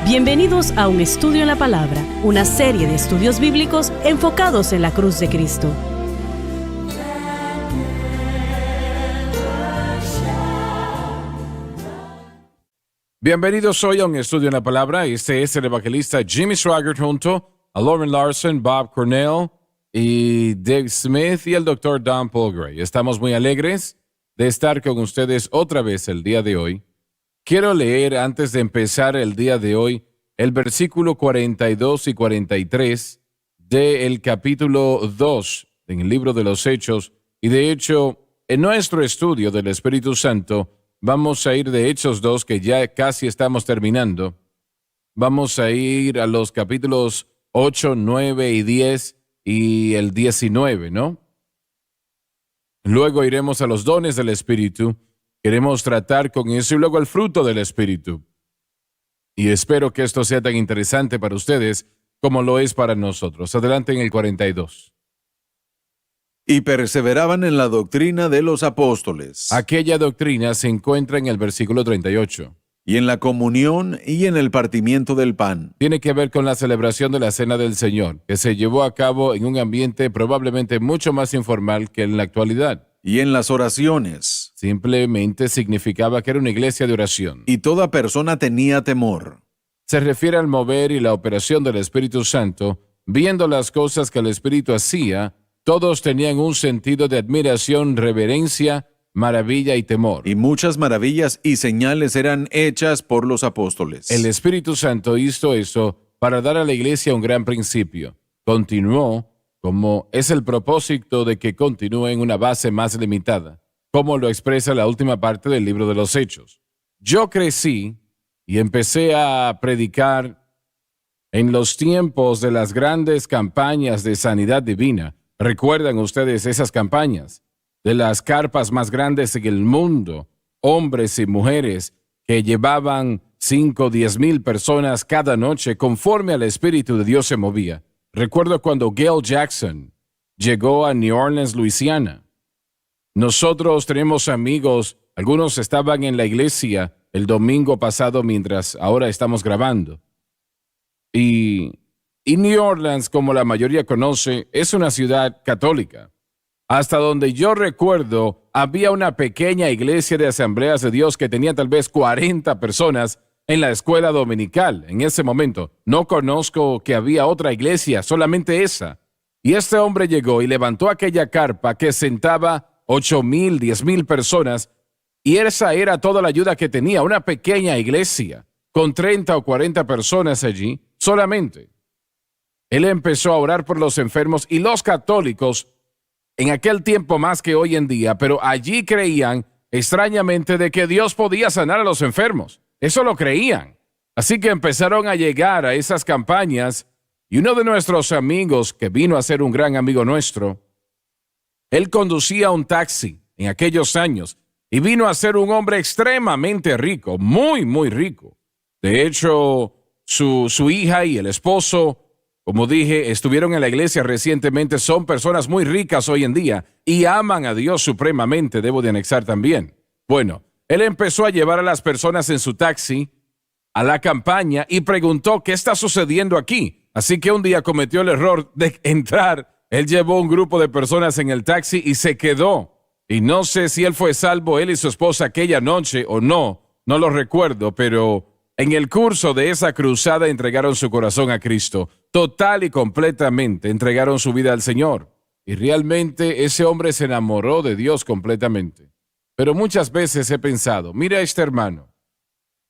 Bienvenidos a Un Estudio en la Palabra, una serie de estudios bíblicos enfocados en la cruz de Cristo. Bienvenidos hoy a Un Estudio en la Palabra. Este es el evangelista Jimmy Swaggart junto a Lauren Larson, Bob Cornell y Dave Smith y el Dr. Don Polgray. Estamos muy alegres de estar con ustedes otra vez el día de hoy. Quiero leer, antes de empezar el día de hoy, el versículo 42 y 43 del capítulo 2 en el libro de los Hechos. Y de hecho, en nuestro estudio del Espíritu Santo, vamos a ir de Hechos 2, que ya casi estamos terminando. Vamos a ir a los capítulos 8, 9 y 10 y el 19, ¿no? Luego iremos a los dones del Espíritu. Queremos tratar con eso y luego el fruto del Espíritu. Y espero que esto sea tan interesante para ustedes como lo es para nosotros. Adelante en el 42. Y perseveraban en la doctrina de los apóstoles, Aquella doctrina se encuentra en el versículo 38. y en la comunión y en el partimiento del pan, Tiene que ver con la celebración de la Cena del Señor, que se llevó a cabo en un ambiente probablemente mucho más informal que en la actualidad. y en las oraciones. Simplemente significaba que era una iglesia de oración. Y toda persona tenía temor. Se refiere al mover y la operación del Espíritu Santo. Viendo las cosas que el Espíritu hacía, todos tenían un sentido de admiración, reverencia, maravilla y temor. Y muchas maravillas y señales eran hechas por los apóstoles. El Espíritu Santo hizo eso para dar a la iglesia un gran principio. Continuó, como es el propósito de que continúe en una base más limitada, como lo expresa la última parte del libro de los Hechos. Yo crecí y empecé a predicar en los tiempos de las grandes campañas de sanidad divina. ¿Recuerdan ustedes esas campañas? De las carpas más grandes en el mundo, hombres y mujeres que llevaban 5 o 10 mil personas cada noche conforme al Espíritu de Dios se movía. Recuerdo cuando Gail Jackson llegó a New Orleans, Luisiana. Nosotros tenemos amigos, algunos estaban en la iglesia el domingo pasado mientras ahora estamos grabando. Y New Orleans, como la mayoría conoce, es una ciudad católica. Hasta donde yo recuerdo, había una pequeña iglesia de Asambleas de Dios que tenía tal vez 40 personas en la escuela dominical. En ese momento, no conozco que había otra iglesia, solamente esa. Y este hombre llegó y levantó aquella carpa que sentaba 8,000, 10,000 personas, y esa era toda la ayuda que tenía, una pequeña iglesia, con 30 o 40 personas allí, solamente. Él empezó a orar por los enfermos y los católicos, en aquel tiempo más que hoy en día, pero allí creían extrañamente de que Dios podía sanar a los enfermos. Eso lo creían. Así que empezaron a llegar a esas campañas y uno de nuestros amigos, que vino a ser un gran amigo nuestro, él conducía un taxi en aquellos años y vino a ser un hombre extremadamente rico, muy, muy rico. De hecho, su hija y el esposo, como dije, estuvieron en la iglesia recientemente, son personas muy ricas hoy en día y aman a Dios supremamente, debo de anexar también. Bueno, él empezó a llevar a las personas en su taxi a la campaña y preguntó qué está sucediendo aquí. Así que un día cometió el error de entrar. Él llevó un grupo de personas en el taxi y se quedó. Y no sé si él fue salvo, él y su esposa, aquella noche o no lo recuerdo, pero en el curso de esa cruzada entregaron su corazón a Cristo. Total y completamente entregaron su vida al Señor. Y realmente ese hombre se enamoró de Dios completamente. Pero muchas veces he pensado, mira a este hermano.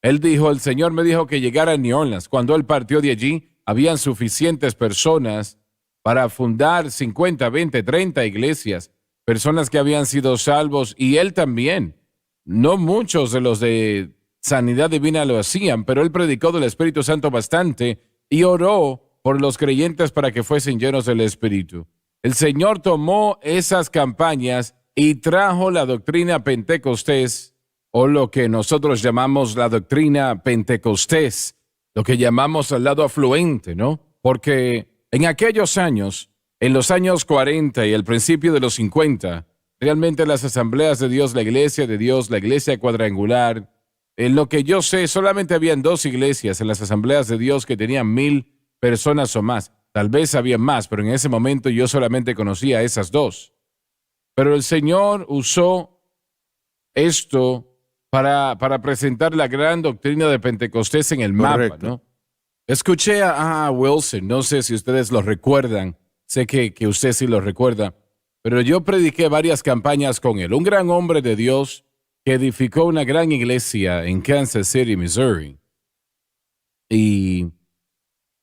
Él dijo, el Señor me dijo que llegara a New Orleans. Cuando él partió de allí, habían suficientes personas para fundar 50, 20, 30 iglesias. Personas que habían sido salvos y él también. No muchos de los de sanidad divina lo hacían, pero él predicó del Espíritu Santo bastante y oró por los creyentes para que fuesen llenos del Espíritu. El Señor tomó esas campañas y trajo la doctrina pentecostés, o lo que nosotros llamamos la doctrina pentecostés, lo que llamamos el lado afluente, ¿no? Porque en aquellos años, en los años 40 y el principio de los 50, realmente las asambleas de Dios, la iglesia de Dios, la iglesia cuadrangular, En lo que yo sé, solamente habían 2 iglesias en las Asambleas de Dios que tenían 1,000 personas o más. Tal vez había más, pero en ese momento yo solamente conocía esas 2. Pero el Señor usó esto para presentar la gran doctrina de Pentecostés en el mapa, Correcto. ¿no? Escuché a Wilson, no sé si ustedes lo recuerdan, sé que usted sí lo recuerda, pero yo prediqué varias campañas con él, un gran hombre de Dios que edificó una gran iglesia en Kansas City, Missouri. Y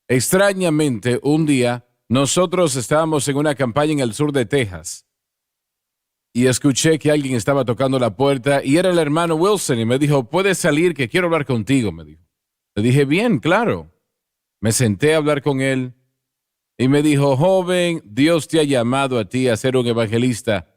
extrañamente, un día, nosotros estábamos en una campaña en el sur de Texas y escuché que alguien estaba tocando la puerta y era el hermano Wilson y me dijo, ¿puedes salir que quiero hablar contigo? Me dijo. Le dije, bien, claro. Me senté a hablar con él y me dijo, joven, Dios te ha llamado a ti a ser un evangelista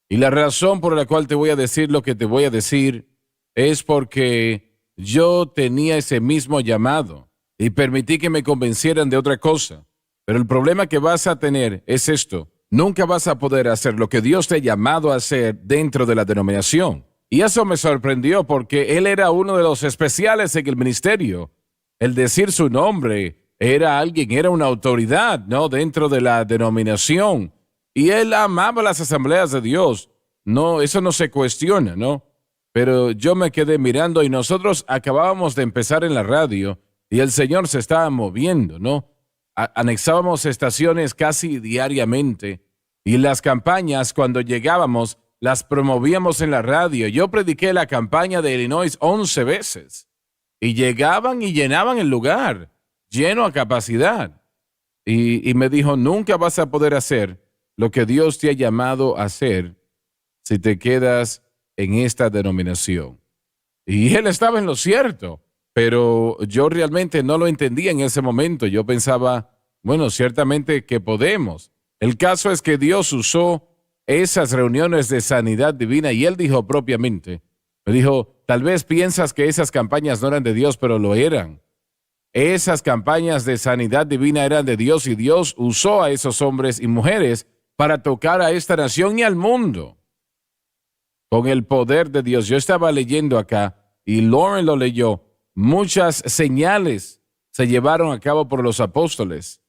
y la razón por la cual te voy a decir lo que te voy a decir es porque yo tenía ese mismo llamado y permití que me convencieran de otra cosa. Pero el problema que vas a tener es esto. Nunca vas a poder hacer lo que Dios te ha llamado a hacer dentro de la denominación. Y eso me sorprendió porque él era uno de los especiales en el ministerio. El decir su nombre era alguien, era una autoridad, ¿no? Dentro de la denominación. Y él amaba las asambleas de Dios. No, eso no se cuestiona, ¿no? Pero yo me quedé mirando y nosotros acabábamos de empezar en la radio y el Señor se estaba moviendo, ¿no? Anexábamos estaciones casi diariamente y las campañas cuando llegábamos las promovíamos en la radio. Yo prediqué la campaña de Illinois 11 veces y llegaban y llenaban el lugar, lleno a capacidad. Y me dijo, nunca vas a poder hacer lo que Dios te ha llamado a hacer si te quedas en esta denominación. Y él estaba en lo cierto, pero yo realmente no lo entendía en ese momento. Yo pensaba, bueno, ciertamente que podemos. El caso es que Dios usó esas reuniones de sanidad divina y él dijo propiamente, me dijo, tal vez piensas que esas campañas no eran de Dios, pero lo eran. Esas campañas de sanidad divina eran de Dios y Dios usó a esos hombres y mujeres para tocar a esta nación y al mundo con el poder de Dios. Yo estaba leyendo acá y Lauren lo leyó. Muchas señales se llevaron a cabo por los apóstoles.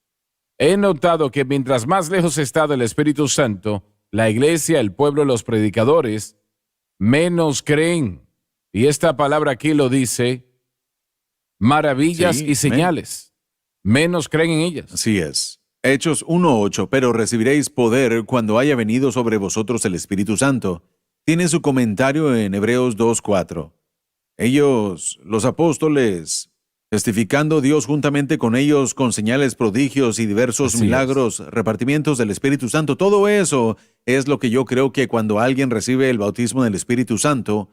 He notado que mientras más lejos está del Espíritu Santo, la iglesia, el pueblo, los predicadores, menos creen. Y esta palabra aquí lo dice, maravillas Sí, y señales. Menos creen en ellas. Así es. Hechos 1:8, pero recibiréis poder cuando haya venido sobre vosotros el Espíritu Santo. Tiene su comentario en Hebreos 2:4. Ellos, los apóstoles, testificando Dios juntamente con ellos con señales, prodigios y diversos Así milagros, repartimientos del Espíritu Santo. Todo eso es lo que yo creo que cuando alguien recibe el bautismo del Espíritu Santo,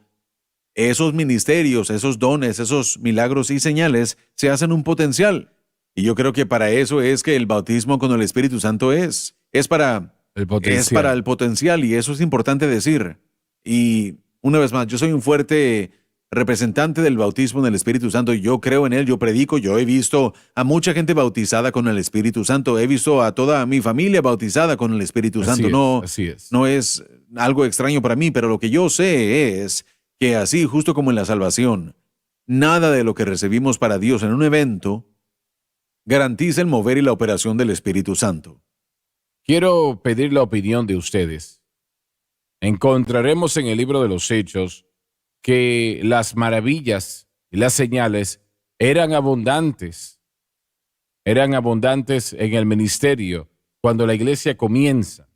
esos ministerios, esos dones, esos milagros y señales se hacen un potencial. Y yo creo que para eso es que el bautismo con el Espíritu Santo es para El potencial. es para el potencial, y eso es importante decir. Y una vez más, yo soy un fuerte representante del bautismo en el Espíritu Santo. Yo creo en él, yo predico, yo he visto a mucha gente bautizada con el Espíritu Santo. He visto a toda mi familia bautizada con el Espíritu Santo. Así es. No es algo extraño para mí, pero lo que yo sé es que así, justo como en la salvación, nada de lo que recibimos para Dios en un evento garantiza el mover y la operación del Espíritu Santo. Quiero pedir la opinión de ustedes. Encontraremos en el libro de los Hechos que las maravillas y las señales eran abundantes en el ministerio cuando la iglesia comienza.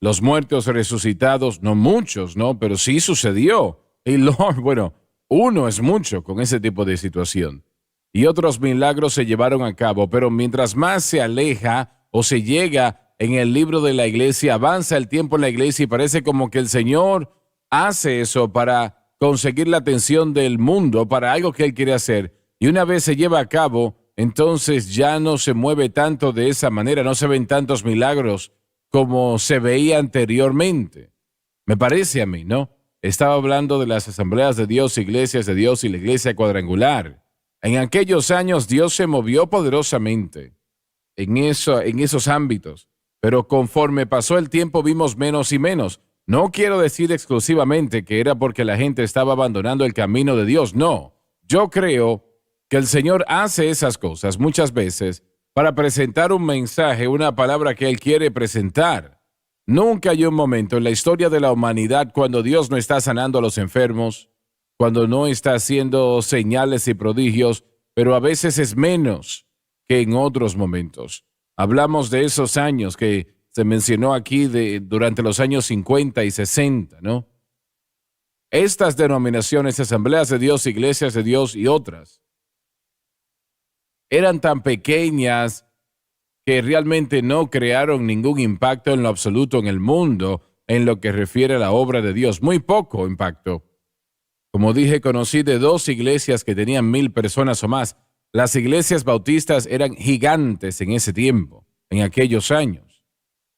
Los muertos resucitados, no muchos, ¿no? Pero sí sucedió. Y Lord, bueno, uno es mucho con ese tipo de situación. Y otros milagros se llevaron a cabo, pero mientras más se aleja o se llega en el libro de la iglesia, avanza el tiempo en la iglesia y parece como que el Señor hace eso para conseguir la atención del mundo, para algo que Él quiere hacer. Y una vez se lleva a cabo, entonces ya no se mueve tanto de esa manera, no se ven tantos milagros como se veía anteriormente. Me parece a mí, ¿no? Estaba hablando de las asambleas de Dios, iglesias de Dios y la iglesia cuadrangular. En aquellos años Dios se movió poderosamente en esos ámbitos, pero conforme pasó el tiempo vimos menos y menos. No quiero decir exclusivamente que era porque la gente estaba abandonando el camino de Dios, no. Yo creo que el Señor hace esas cosas muchas veces para presentar un mensaje, una palabra que Él quiere presentar. Nunca hay un momento en la historia de la humanidad cuando Dios no está sanando a los enfermos, cuando no está haciendo señales y prodigios, pero a veces es menos que en otros momentos. Hablamos de esos años que se mencionó aquí durante los años 50 y 60, ¿no? Estas denominaciones, asambleas de Dios, iglesias de Dios y otras, eran tan pequeñas que realmente no crearon ningún impacto en lo absoluto en el mundo en lo que refiere a la obra de Dios. Muy poco impacto. Como dije, conocí de 2 iglesias que tenían 1,000 personas o más. Las iglesias bautistas eran gigantes en ese tiempo, en aquellos años.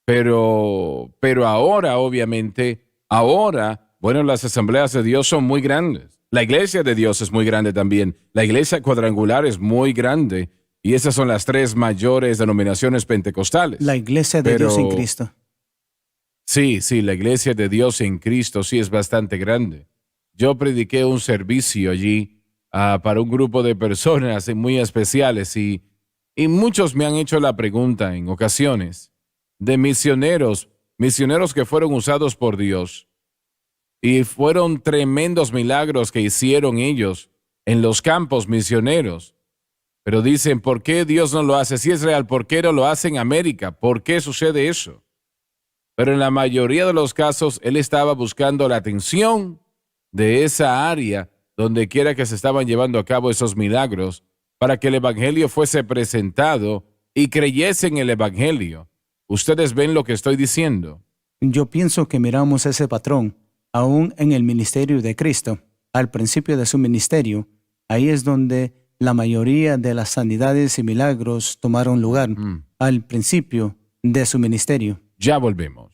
Pero ahora, obviamente, bueno, las asambleas de Dios son muy grandes. La iglesia de Dios es muy grande también. La iglesia cuadrangular es muy grande. Y esas son las 3 mayores denominaciones pentecostales. La iglesia de Dios en Cristo. Sí, la iglesia de Dios en Cristo sí es bastante grande. Yo prediqué un servicio allí para un grupo de personas muy especiales y muchos me han hecho la pregunta en ocasiones de misioneros que fueron usados por Dios. Y fueron tremendos milagros que hicieron ellos en los campos misioneros. Pero dicen, ¿por qué Dios no lo hace? Si es real, ¿por qué no lo hace en América? ¿Por qué sucede eso? Pero en la mayoría de los casos, Él estaba buscando la atención de esa área donde quiera que se estaban llevando a cabo esos milagros para que el Evangelio fuese presentado y creyesen en el Evangelio. ¿Ustedes ven lo que estoy diciendo? Yo pienso que miramos ese patrón aún en el ministerio de Cristo. Al principio de su ministerio, ahí es donde la mayoría de las sanidades y milagros tomaron lugar, al principio de su ministerio. Ya volvemos.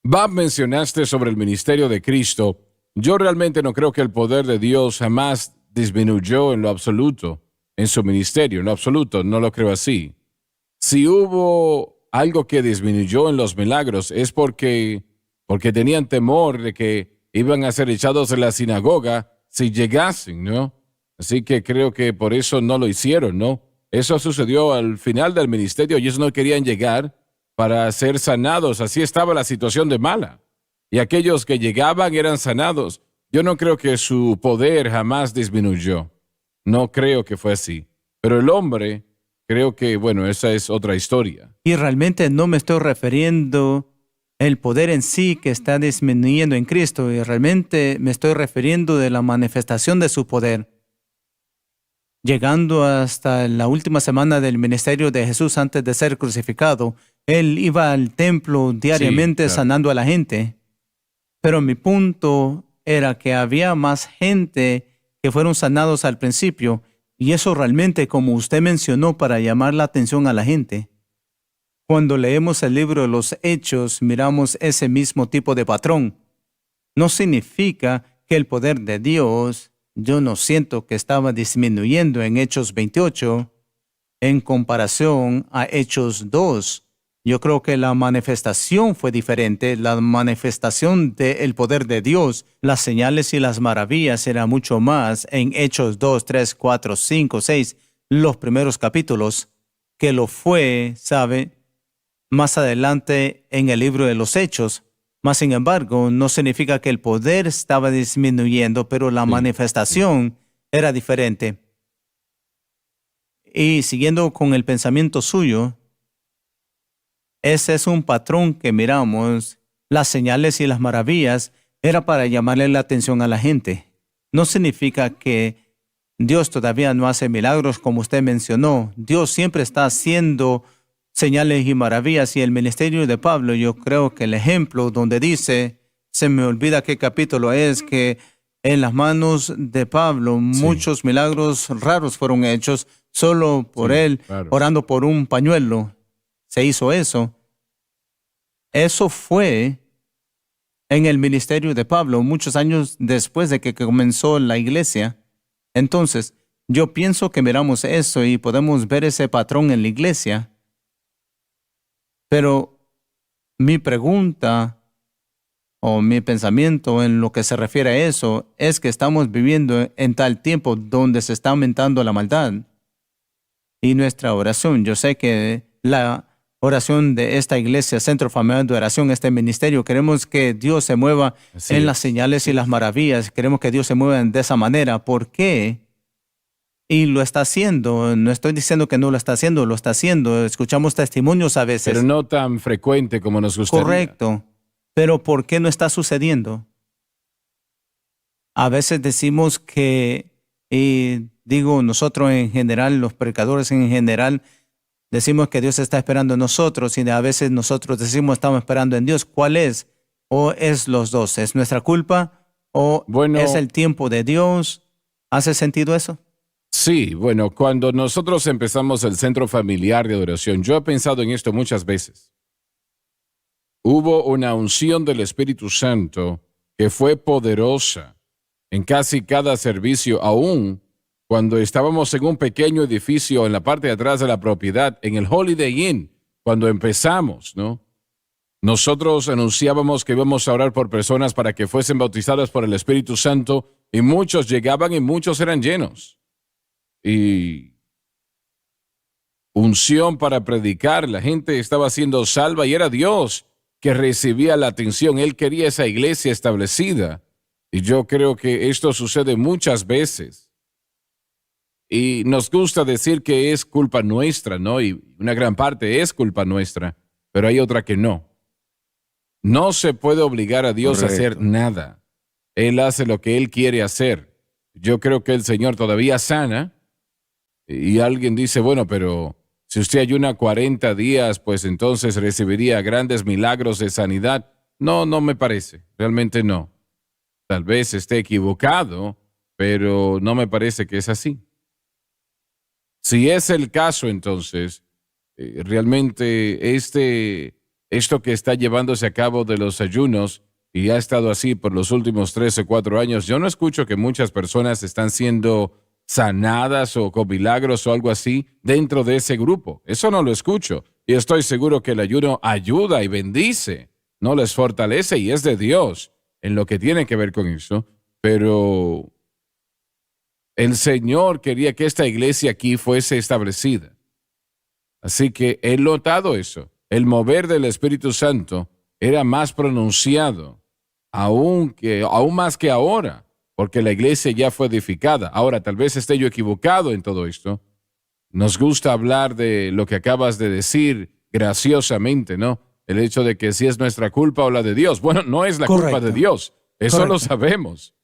Bob, mencionaste sobre el ministerio de Cristo. Yo realmente no creo que el poder de Dios jamás disminuyó en lo absoluto en su ministerio, en lo absoluto, no lo creo así. Si hubo algo que disminuyó en los milagros es porque tenían temor de que iban a ser echados de la sinagoga si llegasen, ¿no? Así que creo que por eso no lo hicieron, ¿no? Eso sucedió al final del ministerio. Ellos no querían llegar para ser sanados. Así estaba la situación de mala. Y aquellos que llegaban eran sanados. Yo no creo que su poder jamás disminuyó. No creo que fue así. Pero el hombre, creo que, bueno, esa es otra historia. Y realmente no me estoy refiriendo al poder en sí que está disminuyendo en Cristo. Y realmente me estoy refiriendo de la manifestación de su poder. Llegando hasta la última semana del ministerio de Jesús antes de ser crucificado, Él iba al templo diariamente sanando a la gente. Pero mi punto era que había más gente que fueron sanados al principio, y eso realmente, como usted mencionó, para llamar la atención a la gente. Cuando leemos el libro de los Hechos, miramos ese mismo tipo de patrón. No significa que el poder de Dios, yo no siento que estaba disminuyendo en Hechos 28 en comparación a Hechos 2. Yo creo que la manifestación fue diferente, la manifestación del poder de Dios, las señales y las maravillas era mucho más en Hechos 2, 3, 4, 5, 6, los primeros capítulos, que lo fue, ¿sabe?, más adelante en el libro de los Hechos. Mas, sin embargo, no significa que el poder estaba disminuyendo, pero la manifestación era diferente. Y siguiendo con el pensamiento suyo, ese es un patrón que miramos. Las señales y las maravillas era para llamarle la atención a la gente. No significa que Dios todavía no hace milagros como usted mencionó. Dios siempre está haciendo señales y maravillas. Y el ministerio de Pablo, yo creo que el ejemplo donde dice, se me olvida qué capítulo es, que en las manos de Pablo, muchos milagros raros fueron hechos solo por él, claro. orando por un pañuelo. Se hizo eso. Eso fue en el ministerio de Pablo, muchos años después de que comenzó la iglesia. Entonces, yo pienso que miramos eso y podemos ver ese patrón en la iglesia. Pero mi pregunta o mi pensamiento en lo que se refiere a eso es que estamos viviendo en tal tiempo donde se está aumentando la maldad. Y nuestra oración, yo sé que la oración de esta iglesia, Centro Familiar de Oración, este ministerio, queremos que Dios se mueva en las señales y las maravillas. Queremos que Dios se mueva de esa manera. ¿Por qué? Y lo está haciendo. No estoy diciendo que no lo está haciendo, lo está haciendo. Escuchamos testimonios a veces. Pero no tan frecuente como nos gustaría. Correcto. Pero ¿por qué no está sucediendo? A veces decimos que, y digo nosotros en general, los predicadores en general, decimos que Dios está esperando en nosotros y a veces nosotros decimos estamos esperando en Dios. ¿Cuál es? ¿O es los dos? ¿Es nuestra culpa? ¿O es el tiempo de Dios? ¿Hace sentido eso? Sí, bueno, cuando nosotros empezamos el Centro Familiar de Adoración, yo he pensado en esto muchas veces. Hubo una unción del Espíritu Santo que fue poderosa en casi cada servicio, aún cuando estábamos en un pequeño edificio en la parte de atrás de la propiedad, en el Holiday Inn, cuando empezamos, ¿no? Nosotros anunciábamos que íbamos a orar por personas para que fuesen bautizadas por el Espíritu Santo y muchos llegaban y muchos eran llenos. Y unción para predicar, la gente estaba siendo salva y era Dios que recibía la atención. Él quería esa iglesia establecida. Y yo creo que esto sucede muchas veces. Y nos gusta decir que es culpa nuestra, ¿no? Y una gran parte es culpa nuestra, pero hay otra que no. No se puede obligar a Dios a hacer nada. Él hace lo que Él quiere hacer. Yo creo que el Señor todavía sana. Y alguien dice, bueno, pero si usted ayuna 40 días, pues entonces recibiría grandes milagros de sanidad. No, no me parece. Realmente no. Tal vez esté equivocado, pero no me parece que es así. Si es el caso, entonces, realmente esto que está llevándose a cabo de los ayunos, y ha estado así por los últimos 3 o 4 años, yo no escucho que muchas personas están siendo sanadas o con milagros o algo así dentro de ese grupo. Eso no lo escucho. Y estoy seguro que el ayuno ayuda y bendice, no les fortalece y es de Dios en lo que tiene que ver con eso. Pero el Señor quería que esta iglesia aquí fuese establecida. Así que he notado eso. El mover del Espíritu Santo era más pronunciado, aún más que ahora, porque la iglesia ya fue edificada. Ahora, tal vez esté yo equivocado en todo esto. Nos gusta hablar de lo que acabas de decir graciosamente, ¿no? El hecho de que si es nuestra culpa o la de Dios. Bueno, no es la culpa de Dios. Eso lo sabemos.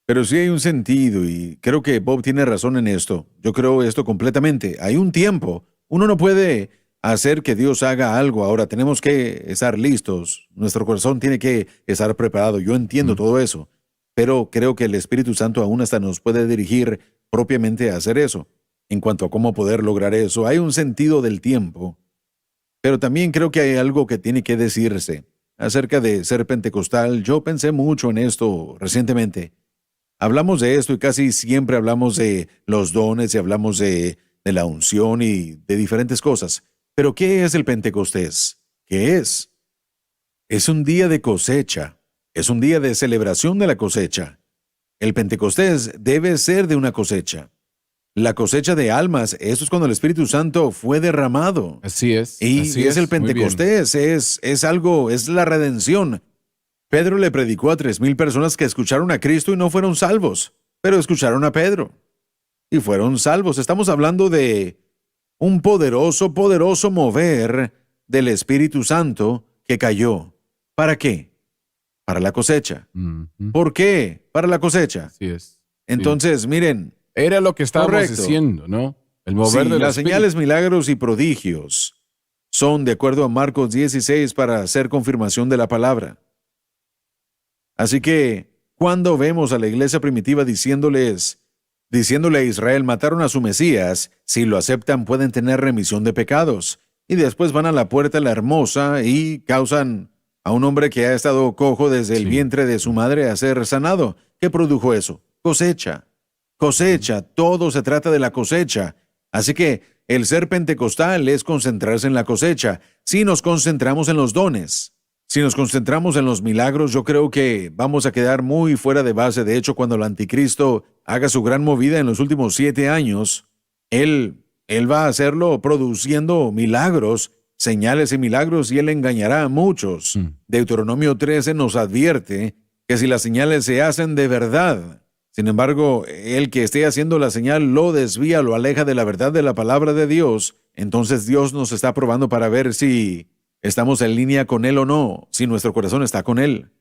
Pero sí hay un sentido y creo que Bob tiene razón en esto. Yo creo esto completamente. Hay un tiempo. Uno no puede hacer que Dios haga algo. Ahora tenemos que estar listos. Nuestro corazón tiene que estar preparado. Yo entiendo todo eso. Pero creo que el Espíritu Santo aún hasta nos puede dirigir propiamente a hacer eso. En cuanto a cómo poder lograr eso, hay un sentido del tiempo. Pero también creo que hay algo que tiene que decirse. Acerca de ser pentecostal, yo pensé mucho en esto recientemente. Hablamos de esto y casi siempre hablamos de los dones y hablamos de la unción y de diferentes cosas. Pero ¿qué es el Pentecostés? ¿Qué es? Es un día de cosecha. Es un día de celebración de la cosecha. El Pentecostés debe ser de una cosecha. La cosecha de almas, eso es cuando el Espíritu Santo fue derramado. Así es. Y así es el Pentecostés, es algo, es la redención. Pedro le predicó a 3,000 personas que escucharon a Cristo y no fueron salvos, pero escucharon a Pedro y fueron salvos. Estamos hablando de un poderoso, poderoso mover del Espíritu Santo que cayó. ¿Para qué? Para la cosecha. ¿Por qué? Para la cosecha. Así es. Entonces, miren. Era lo que estábamos diciendo, ¿no? El mover de las señales, milagros y prodigios son, de acuerdo a Marcos 16, para hacer confirmación de la palabra. Así que, Cuando vemos a la iglesia primitiva diciéndole a Israel, mataron a su Mesías, si lo aceptan pueden tener remisión de pecados. Y después van a la puerta la hermosa y causan a un hombre que ha estado cojo desde el vientre de su madre a ser sanado. ¿Qué produjo eso? Cosecha. Cosecha. Todo se trata de la cosecha. Así que el ser pentecostal es concentrarse en la cosecha. Si nos concentramos en los dones, si nos concentramos en los milagros, yo creo que vamos a quedar muy fuera de base. De hecho, cuando el anticristo haga su gran movida en los últimos 7 años, él va a hacerlo produciendo milagros, señales y milagros, y él engañará a muchos. Deuteronomio 13 nos advierte que si las señales se hacen de verdad, sin embargo, el que esté haciendo la señal lo desvía, lo aleja de la verdad de la palabra de Dios, entonces Dios nos está probando para ver si estamos en línea con Él o no, si nuestro corazón está con Él.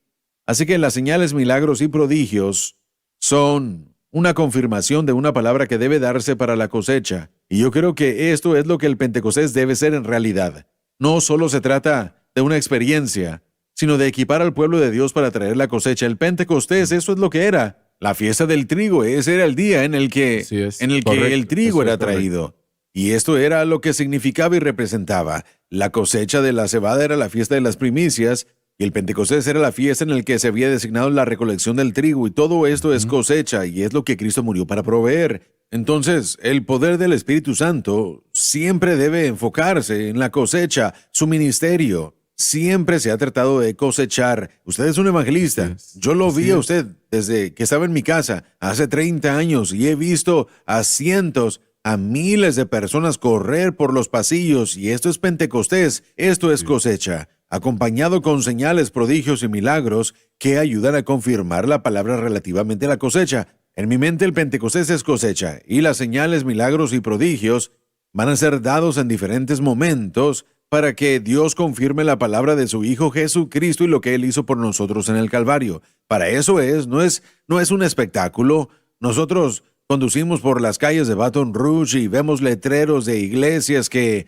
Así que las señales, milagros y prodigios son una confirmación de una palabra que debe darse para la cosecha. Y yo creo que esto es lo que el Pentecostés debe ser en realidad. No solo se trata de una experiencia, sino de equipar al pueblo de Dios para traer la cosecha. El Pentecostés, eso es lo que era. La fiesta del trigo, ese era el día en el que el trigo era traído. Y esto era lo que significaba y representaba. La cosecha de la cebada era la fiesta de las primicias, y el Pentecostés era la fiesta en la que se había designado la recolección del trigo, y todo esto es cosecha, y es lo que Cristo murió para proveer. Entonces, el poder del Espíritu Santo siempre debe enfocarse en la cosecha, su ministerio. Siempre se ha tratado de cosechar. Usted es un evangelista. Yo lo vi a usted desde que estaba en mi casa hace 30 años y he visto a cientos, a miles de personas correr por los pasillos, y esto es Pentecostés, esto es cosecha, acompañado con señales, prodigios y milagros que ayudan a confirmar la palabra relativamente a la cosecha. En mi mente el Pentecostés es cosecha, y las señales, milagros y prodigios van a ser dados en diferentes momentos para que Dios confirme la palabra de su Hijo Jesucristo y lo que Él hizo por nosotros en el Calvario. Para eso no es un espectáculo. Nosotros conducimos por las calles de Baton Rouge y vemos letreros de iglesias que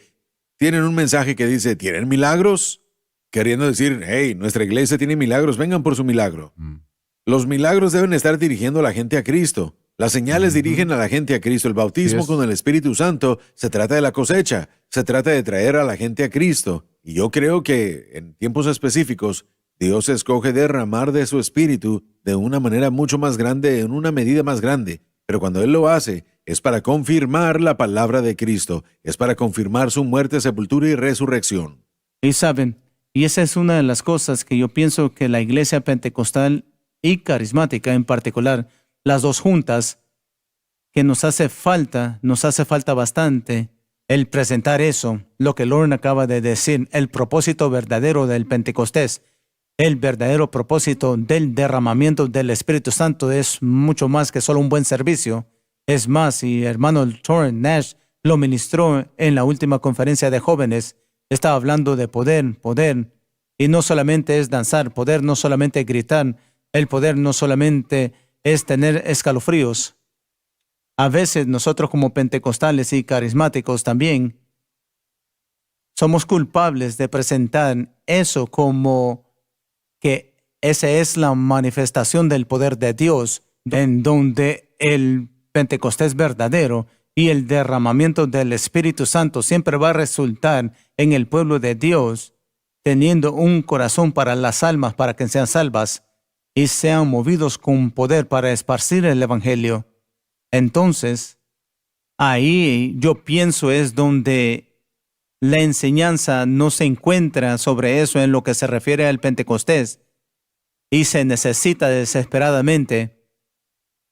tienen un mensaje que dice, ¿tienen milagros? Queriendo decir, hey, nuestra iglesia tiene milagros, vengan por su milagro. Los milagros deben estar dirigiendo a la gente a Cristo. Las señales dirigen a la gente a Cristo. El bautismo con el Espíritu Santo se trata de la cosecha. Se trata de traer a la gente a Cristo. Y yo creo que en tiempos específicos, Dios escoge derramar de su Espíritu de una manera mucho más grande, en una medida más grande. Pero cuando Él lo hace, es para confirmar la palabra de Cristo. Es para confirmar su muerte, sepultura y resurrección. Y saben, y esa es una de las cosas que yo pienso que la iglesia pentecostal y carismática en particular, las dos juntas, que nos hace falta bastante el presentar eso, lo que Lauren acaba de decir, el propósito verdadero del Pentecostés, el verdadero propósito del derramamiento del Espíritu Santo es mucho más que solo un buen servicio. Es más, y hermano Torrent Nash lo ministró en la última conferencia de jóvenes, estaba hablando de poder, y no solamente es danzar, poder no solamente gritar, el poder no solamente es tener escalofríos. A veces nosotros como pentecostales y carismáticos también somos culpables de presentar eso como que esa es la manifestación del poder de Dios, en donde el Pentecostés verdadero y el derramamiento del Espíritu Santo siempre va a resultar en el pueblo de Dios teniendo un corazón para las almas, para que sean salvas y sean movidos con poder para esparcir el Evangelio. Entonces, ahí yo pienso es donde la enseñanza no se encuentra sobre eso en lo que se refiere al Pentecostés, y se necesita desesperadamente.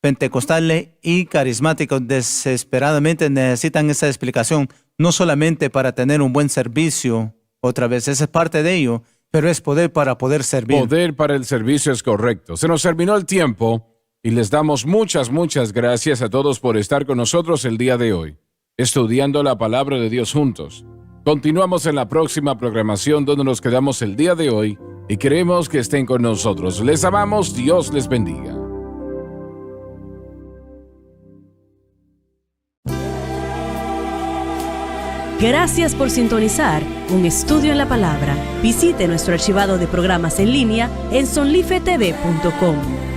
Pentecostales y carismáticos desesperadamente necesitan esa explicación, no solamente para tener un buen servicio, otra vez, esa es parte de ello, pero es poder para poder servir. Poder para el servicio es correcto. Se nos terminó el tiempo y les damos muchas gracias a todos por estar con nosotros el día de hoy, estudiando la palabra de Dios juntos. Continuamos en la próxima programación donde nos quedamos el día de hoy y queremos que estén con nosotros. Les amamos, Dios les bendiga. Gracias por sintonizar Un Estudio en la Palabra. Visite nuestro archivado de programas en línea en sonlifetv.com.